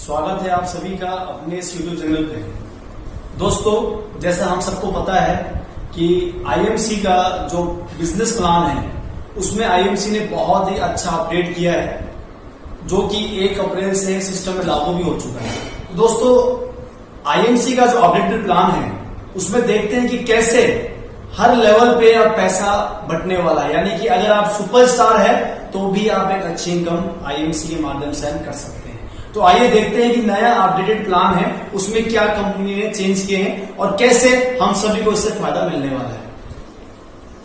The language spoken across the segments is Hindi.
स्वागत है आप सभी का अपने इस यूट्यूब चैनल पे। दोस्तों, जैसा हम सबको पता है कि आईएमसी का जो बिजनेस प्लान है उसमें आईएमसी ने बहुत ही अच्छा अपडेट किया है, जो कि 1 अप्रैल से सिस्टम में लागू भी हो चुका है। तो दोस्तों, आईएमसी का जो अपडेटेड प्लान है उसमें देखते हैं कि कैसे हर लेवल पे अब पैसा बटने वाला है। यानी कि अगर आप सुपरस्टार है तो भी आप एक अच्छी इनकम आईएमसी के माध्यम से कर सकते हैं। तो आइए देखते हैं कि नया अपडेटेड प्लान है उसमें क्या कंपनी ने चेंज किए हैं और कैसे हम सभी को इससे फायदा मिलने वाला है।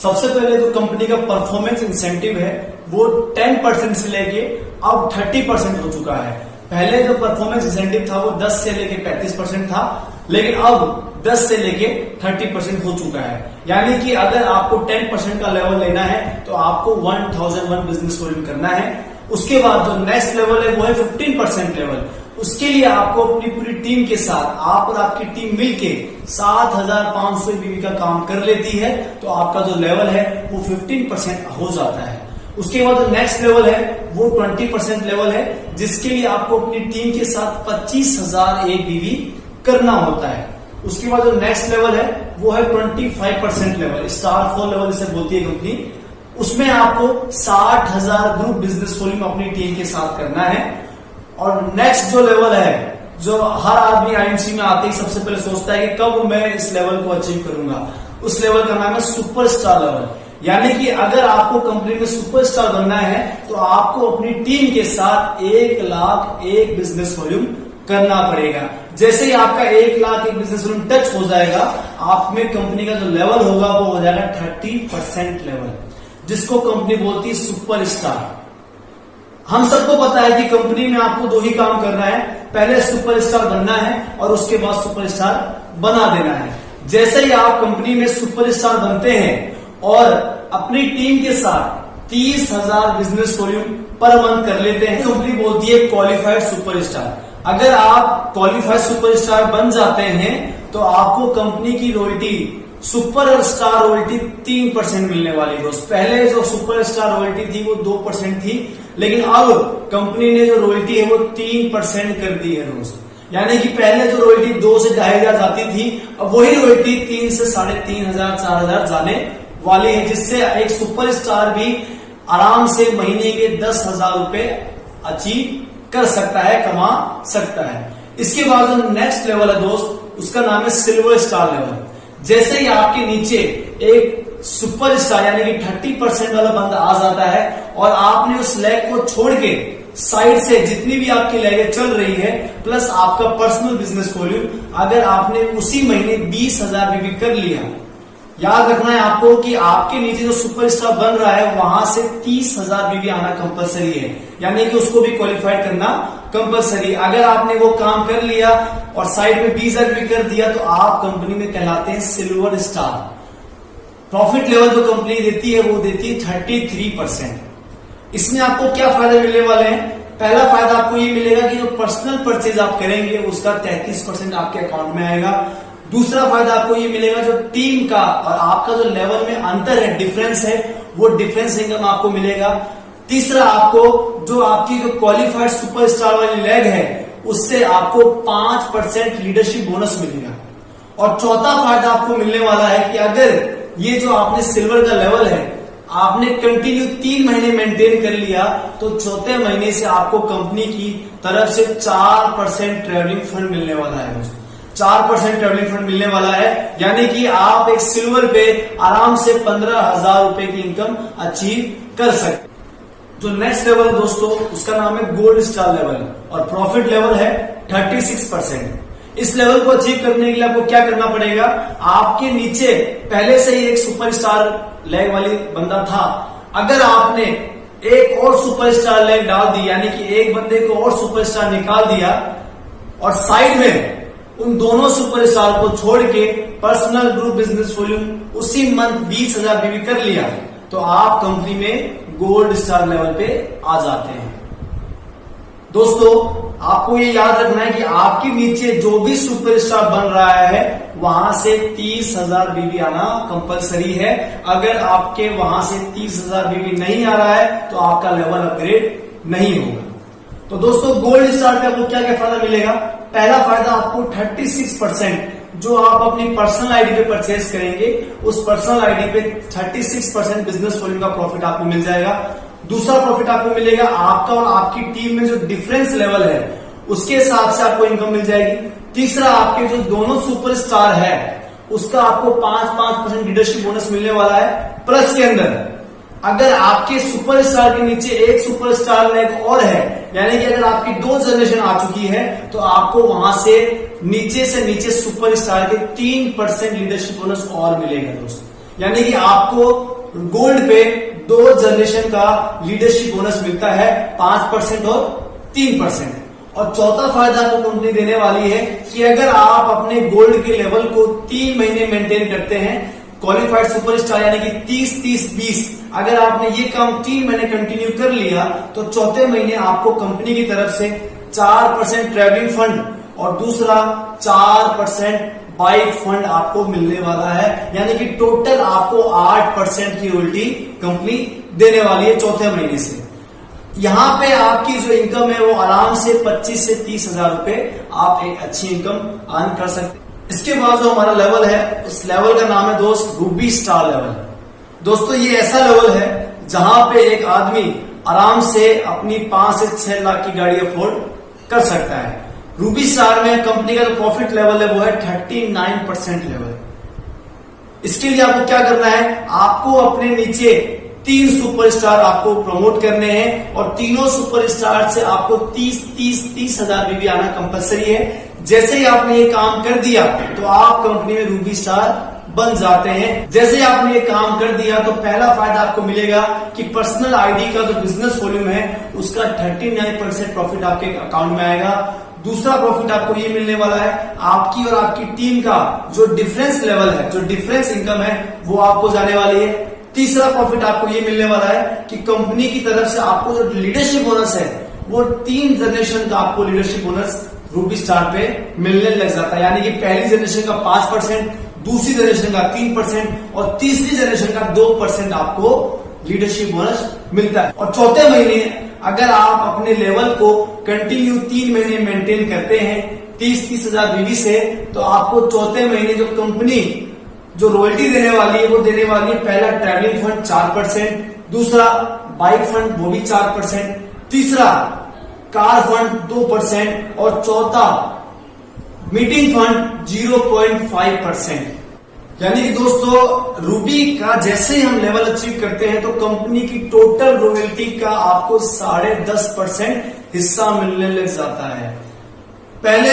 सबसे पहले तो कंपनी का परफॉर्मेंस इंसेंटिव है वो 10% से लेके अब 30% हो चुका है। पहले जो परफॉर्मेंस इंसेंटिव था वो 10 से लेके 35% था, लेकिन अब 10 से लेके 30% हो चुका है। यानी कि अगर आपको 10% का लेवल लेना है तो आपको 1001 बिजनेस वॉल्यूम करना है। उसके बाद जो नेक्स्ट लेवल है वो है 15% लेवल। उसके लिए आपको अपनी पूरी टीम के साथ, आप और आपकी टीम मिलके 7500 बीवी का काम कर लेती है तो आपका जो लेवल है वो 15% हो जाता है। उसके बाद जो नेक्स्ट लेवल है वो 20% लेवल है, जिसके लिए आपको अपनी टीम के साथ 25,000 एक बीवी करना होता है। उसके बाद जो नेक्स्ट लेवल है वो है 25% लेवल, स्टार 4 लेवल इसे बोलती है कंपनी। उसमें आपको 60,000 ग्रुप बिजनेस वॉल्यूम अपनी टीम के साथ करना है। और नेक्स्ट जो लेवल है, जो हर आदमी आईएमसी में आते ही सबसे पहले सोचता है कि कब मैं इस लेवल को अचीव करूंगा, उस लेवल का नाम है सुपरस्टार लेवल। यानी कि अगर आपको कंपनी में सुपरस्टार बनना है तो आपको अपनी टीम के साथ 1 लाख एक बिजनेस वॉल्यूम करना पड़ेगा। जैसे ही आपका 1 लाख एक बिजनेस वॉल्यूम टच हो जाएगा, आप में कंपनी का जो लेवल होगा वो हो जाएगा 30% लेवल, जिसको कंपनी बोलती है सुपरस्टार। हम सबको पता है कि कंपनी में आपको 2 ही काम करना है, पहले सुपरस्टार बनना है और उसके बाद सुपरस्टार बना देना है। जैसे ही आप कंपनी में सुपरस्टार बनते हैं और अपनी टीम के साथ 30,000 बिजनेस वॉल्यूम पर मंथ कर लेते हैं, कंपनी बोलती है क्वालिफाइड सुपरस्टार। अगर आप क्वालिफाइड सुपरस्टार बन जाते हैं तो आपको कंपनी की रॉयल्टी, सुपरस्टार रॉयल्टी 3% मिलने वाली है। पहले जो सुपरस्टार रॉयल्टी थी वो 2% थी, लेकिन अब कंपनी ने जो रॉयल्टी है वो 3% कर दी है रोज। यानी कि पहले जो रॉयल्टी 2 से 2,500 जाती थी, अब वही रॉयल्टी 3 से 3,500 4,000 जाने वाली है, जिससे एक सुपरस्टार भी आराम से महीने के 10,000 रुपए अचीव कर सकता है, कमा सकता है। इसके बाद जो नेक्स्ट लेवल है दोस्त, उसका नाम है सिल्वर स्टार लेवल। जैसे ही आपके नीचे एक सुपरस्टार यानी कि 30% वाला बंदा आ जाता है और आपने उस लेग को छोड़ के साइड से जितनी भी आपकी लेगें चल रही है प्लस आपका पर्सनल बिजनेस वॉल्यूम, अगर आपने उसी महीने 20,000 बीवी कर लिया, याद रखना है आपको कि आपके नीचे जो सुपरस्टार बन रहा है वहां से 30,000 बीवी आना कंपलसरी है। यानी कि उसको भी क्वालिफाइड करना कंपलसरी। अगर आपने वो काम कर लिया और साइड में 20,000 भी कर दिया तो आप कंपनी में कहलाते हैं सिल्वर स्टार। प्रॉफिट लेवल जो कंपनी देती है वो देती है 33%। इसमें आपको क्या फायदे मिलने वाले हैं? पहला फायदा आपको ये मिलेगा कि जो पर्सनल परचेज आप करेंगे उसका 33% आपके अकाउंट में आएगा। दूसरा फायदा आपको ये मिलेगा जो टीम का और आपका जो लेवल में अंतर है, डिफरेंस है, वो डिफरेंस इनकम आपको मिलेगा। तीसरा, आपको जो आपकी जो क्वालिफाइड सुपरस्टार वाली लेग है उससे आपको 5% लीडरशिप बोनस मिलेगा। और चौथा फायदा आपको मिलने वाला है कि अगर ये जो आपने सिल्वर का लेवल है आपने कंटिन्यू 3 महीने मेंटेन कर लिया तो चौथे महीने से आपको कंपनी की तरफ से 4% ट्रेवलिंग फंड मिलने वाला है। 4% ट्रेवलिंग फंड मिलने वाला है, यानी कि आप एक सिल्वर पे आराम से 15,000 रुपए की इनकम अचीव कर सकते। जो नेक्स्ट लेवल है दोस्तों, उसका नाम है गोल्ड स्टार लेवल और प्रॉफिट लेवल है 36%। इस लेवल को अचीव करने के लिए आपको क्या करना पड़ेगा? आपके नीचे पहले से ही एक सुपरस्टार लेग वाली बंदा था, अगर आपने एक और सुपरस्टार लेग डाल दी, यानी कि एक बंदे को और सुपरस्टार निकाल दिया और साइड में उन दोनों सुपरस्टार को छोड़ के पर्सनल ग्रुप बिजनेस वॉल्यूम उसी मंथ 20,000 बीवी कर लिया तो आप कंपनी में गोल्ड स्टार लेवल पे आ जाते हैं। दोस्तों, आपको ये याद रखना है कि आपके नीचे जो भी सुपरस्टार बन रहा है वहां से 30,000 बीवी आना कंपलसरी है। अगर आपके वहां से 30,000 बीवी नहीं आ रहा है तो आपका लेवल अपग्रेड नहीं होगा। तो दोस्तों गोल्ड स्टार पे आपको क्या क्या फायदा मिलेगा? पहला फायदा आपको 36% जो आप अपनी पर्सनल आईडी पे परचेज करेंगे उस पर्सनल आईडी पे 36% बिजनेस वॉल्यूम का प्रॉफिट आपको मिल जाएगा। दूसरा प्रॉफिट आपको मिलेगा आपका और आपकी टीम में जो डिफरेंस लेवल है उसके हिसाब से आपको इनकम मिल जाएगी। तीसरा आपके जो दोनों सुपरस्टार है उसका आपको 5% लीडरशिप बोनस मिलने वाला है। प्लस के अंदर अगर आपके सुपरस्टार के नीचे एक सुपरस्टार लेग और है, यानी कि अगर आपकी 2 जनरेशन आ चुकी है तो आपको वहां से नीचे सुपरस्टार के 3% लीडरशिप बोनस और मिलेगा दोस्तों। यानी कि आपको गोल्ड पे 2 जनरेशन का लीडरशिप बोनस मिलता है, 5% और 3%। और चौथा फायदा आपको कंपनी देने वाली है कि अगर आप अपने गोल्ड के लेवल को 3 महीने मेंटेन करते हैं, क्वालिफाइड सुपरस्टार यानी कि 30-30-20, अगर आपने ये काम 3 महीने कंटिन्यू कर लिया तो चौथे महीने आपको कंपनी की तरफ से 4% ट्रैवलिंग फंड और दूसरा 4% बाइक फंड आपको मिलने वाला है। यानी कि टोटल आपको 8% की रॉयल्टी कंपनी देने वाली है चौथे महीने से। यहां पे आपकी जो इनकम है वो आराम से 25 से 30 हजार रुपए आप एक अच्छी इनकम अर्न कर सकते हैं। इसके बाद जो हमारा लेवल है उस लेवल का नाम है दोस्त रूबी स्टार लेवल। दोस्तों ये ऐसा लेवल है जहां पे एक आदमी आराम से अपनी 5 से 6 लाख की गाड़ी अफोर्ड कर सकता है। रूबी स्टार में कंपनी का जो प्रॉफिट लेवल है वो है 39% लेवल। इसके लिए आपको क्या करना है, आपको अपने नीचे 3 सुपरस्टार आपको प्रमोट करने हैं और तीनों सुपरस्टार से आपको 30 हजार भी आना कंपलसरी है। जैसे ही आपने ये काम कर दिया तो आप कंपनी में रूबी स्टार बन जाते हैं। जैसे ही आपने ये काम कर दिया तो पहला फायदा आपको मिलेगा कि पर्सनल आईडी का जो बिजनेस वॉल्यूम है उसका 39% प्रॉफिट आपके अकाउंट में आएगा। दूसरा प्रॉफिट आपको ये मिलने वाला है आपकी और आपकी टीम का जो डिफरेंस लेवल है, जो डिफरेंस इनकम है वो आपको जाने वाली है। तीसरा प्रॉफिट आपको ये मिलने वाला है कि कंपनी की तरफ से आपको जो लीडरशिप बोनस है वो 3 जनरेशन का आपको लीडरशिप बोनस रूबी स्टार पे मिलने लग जाता है। यानी कि पहली जनरेशन का 5%, दूसरी जनरेशन का 3% और तीसरी जनरेशन का 2% आपको लीडरशिप बोनस मिलता है। और चौथे महीने अगर आप अपने लेवल को कंटिन्यू 3 महीने मेंटेन करते हैं 30 हजार बीवी से, तो आपको चौथे महीने जो कंपनी जो रॉयल्टी देने वाली है वो देने वाली है पहला ट्रैवलिंग फंड 4%, दूसरा बाइक फंड वो भी 4%, तीसरा कार फंड 2% और चौथा मीटिंग फंड 0.5%। यानी कि दोस्तों रूबी का जैसे ही हम लेवल अचीव करते हैं तो कंपनी की टोटल रॉयल्टी का आपको 10.5% हिस्सा मिलने लग जाता है। पहले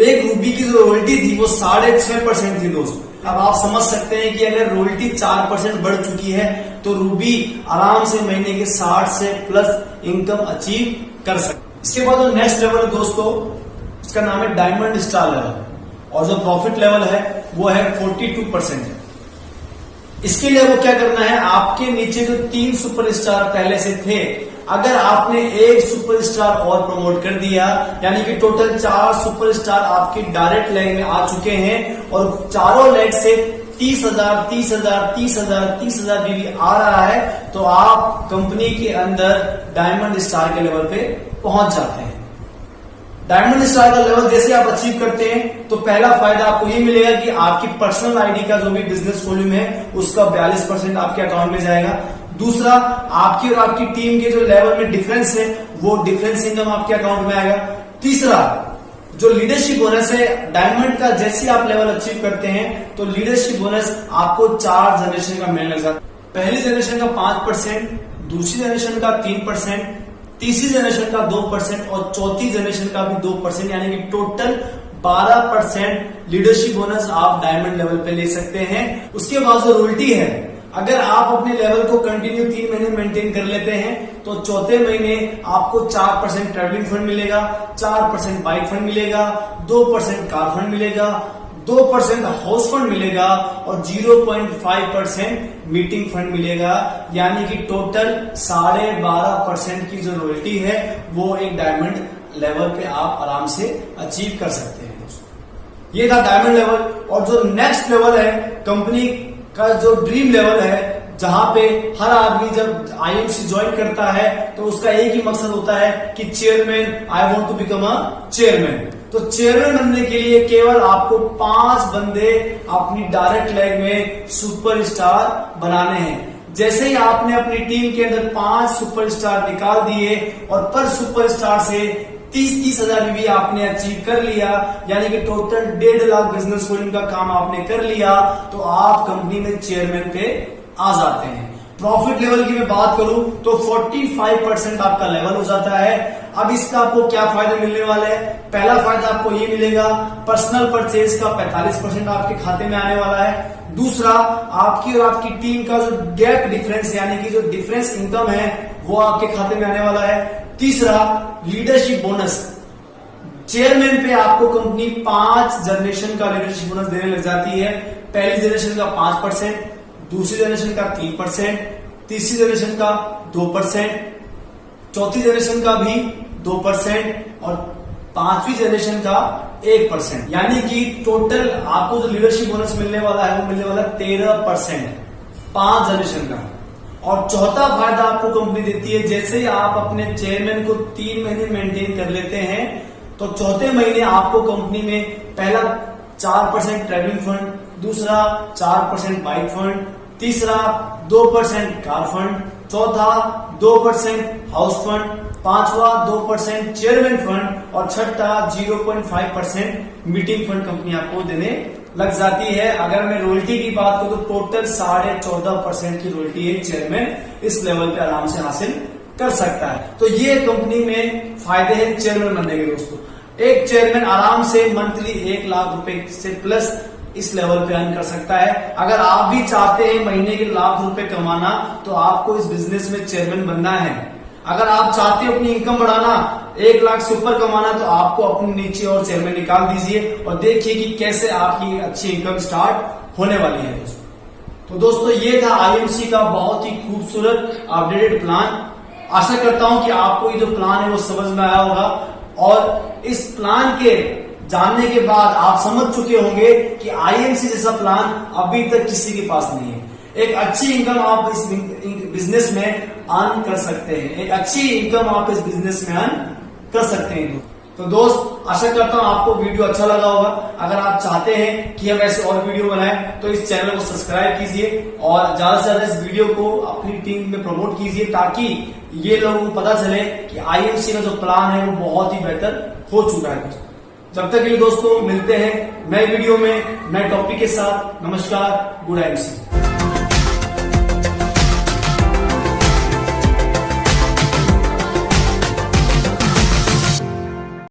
एक रूबी की जो रॉयल्टी थी वो 6.5% थी दोस्तों। अब आप समझ सकते हैं कि अगर रॉयल्टी 4% बढ़ चुकी है तो रूबी आराम से महीने के 60 से प्लस इनकम अचीव कर सकते। इसके बाद जो नेक्स्ट लेवल है दोस्तों उसका नाम है डायमंड स्टार लेवल और जो प्रॉफिट लेवल है वो है 42%। इसके लिए वो क्या करना है, आपके नीचे जो 3 सुपरस्टार पहले से थे अगर आपने एक सुपरस्टार और प्रमोट कर दिया यानी कि टोटल 4 सुपरस्टार आपकी डायरेक्ट लेग में आ चुके हैं और चारों लेग से 30,000 भी आ रहा है तो आप कंपनी के अंदर डायमंड स्टार के लेवल पे पहुंच जाते हैं। डायमंड स्टार का लेवल जैसे आप अचीव करते हैं तो पहला फायदा आपको ये मिलेगा कि आपकी पर्सनल आईडी का जो भी बिजनेस वॉल्यूम है उसका 42% आपके अकाउंट में जाएगा। दूसरा आपकी और आपकी टीम के जो लेवल में डिफरेंस है वो डिफरेंस इनकम आपके अकाउंट में आएगा। तीसरा जो लीडरशिप बोनस है डायमंड का जैसे आप लेवल अचीव करते हैं तो लीडरशिप बोनस आपको 4 जनरेशन का मिलने लगा। पहली जनरेशन का 5%, दूसरी जनरेशन का 3%, तीसरी जनरेशन का 2% और चौथी जनरेशन का भी 2%, यानी कि टोटल 12% लीडरशिप बोनस आप डायमंड लेवल पे ले सकते हैं। उसके बाद जो रॉयल्टी है अगर आप अपने लेवल को कंटिन्यू 3 महीने मेंटेन कर लेते हैं तो चौथे महीने आपको 4% ट्रैवलिंग फंड मिलेगा, 4% बाइक फंड मिलेगा, 2% कार फंड मिलेगा, 2% हाउस फंड मिलेगा और 0.5% मीटिंग फंड मिलेगा। यानी कि टोटल 12.5% की जो रॉयल्टी है वो एक डायमंड लेवल पे आप आराम से अचीव कर सकते हैं। ये था डायमंड लेवल। और जो नेक्स्ट लेवल है कंपनी का जो ड्रीम लेवल है जहां पे हर आदमी जब आईएमसी ज्वाइन करता है तो उसका एक ही मकसद होता है कि chairman, I want to become a chairman. तो चेयरमैन बनने के लिए केवल आपको 5 बंदे अपनी डायरेक्ट लाइन में सुपरस्टार बनाने हैं। जैसे ही आपने अपनी टीम के अंदर 5 सुपरस्टार निकाल दिए और पर सुपरस्टार से 30-30 हजार भी आपने अचीव कर लिया, यानी कि टोटल 1.5 लाख बिजनेस वॉल्यूम का काम आपने कर लिया, तो आप कंपनी में चेयरमैन पे आ जाते हैं। प्रॉफिट लेवल की मैं बात करूं तो 45% आपका लेवल हो जाता है। अब इसका आपको क्या फायदा मिलने वाला है? पहला फायदा आपको ये मिलेगा, पर्सनल परचेज का 45% आपके खाते में आने वाला है। दूसरा, आपकी और आपकी टीम का जो गैप डिफरेंस यानी कि जो डिफरेंस इनकम है वो आपके खाते में आने वाला है। तीसरा, लीडरशिप बोनस। चेयरमैन पे आपको कंपनी 5 जनरेशन का लीडरशिप बोनस देने लग जाती है। पहली जनरेशन का 5%, दूसरी जनरेशन का 3%, तीसरी जनरेशन का 2%, चौथी जनरेशन का भी 2% और 5वीं जनरेशन का 1%। यानी कि टोटल आपको जो लीडरशिप बोनस मिलने वाला है वो मिलने वाला 13% 5 जनरेशन का। और चौथा फायदा आपको कंपनी देती है, जैसे ही आप अपने चेयरमैन को 3 महीने मेंटेन कर लेते हैं तो चौथे महीने आपको कंपनी में पहला 4% ट्रैवलिंग फंड, दूसरा 4% बाइक फंड, तीसरा 2% कार फंड, चौथा 2% हाउस फंड, पांचवा 2% चेयरमैन फंड और छठा 0.5% मीटिंग फंड कंपनी आपको देने लग जाती है। अगर मैं रॉयल्टी की बात करूं तो टोटल 14.5% की रॉयल्टी एक चेयरमैन इस लेवल पे आराम से हासिल कर सकता है। तो ये कंपनी में फायदे हैं चेयरमैन बनने के दोस्तों। एक चेयरमैन आराम से मंथली 1 लाख रुपए से प्लस इस लेवल पे अर्न कर सकता है। अगर आप भी चाहते हैं महीने के लाख रुपए कमाना तो आपको इस बिजनेस में चेयरमैन बनना है। अगर आप चाहते हो अपनी इनकम बढ़ाना, 1 लाख से ऊपर कमाना, तो आपको अपने नीचे और चेयरमैन निकाल दीजिए और देखिए कि कैसे आपकी अच्छी इनकम स्टार्ट होने वाली है दोस्तों। तो दोस्तों ये था आईएमसी का बहुत ही खूबसूरत अपडेटेड प्लान। आशा करता हूं कि आपको ये जो प्लान है वो समझ में आया होगा और इस प्लान के जानने के बाद आप समझ चुके होंगे कि आईएमसी जैसा प्लान अभी तक किसी के पास नहीं है। एक अच्छी इनकम आप इस बिजनेस में अर्न कर सकते हैं, एक अच्छी इनकम आप इस बिजनेस में अर्न कर सकते हैं। तो दोस्त आशा करता हूं आपको वीडियो अच्छा लगा होगा। अगर आप चाहते हैं कि हम ऐसे और वीडियो बनाएं तो इस चैनल को सब्सक्राइब कीजिए और ज्यादा से ज्यादा इस वीडियो को अपनी टीम में प्रमोट कीजिए ताकि ये लोगों को पता चले कि आईएमसी का जो प्लान है वो बहुत ही बेहतर हो चुका है। जब तक के लिए दोस्तों मिलते हैं नए वीडियो में नए टॉपिक के साथ। नमस्कार, गुड आईएमसी।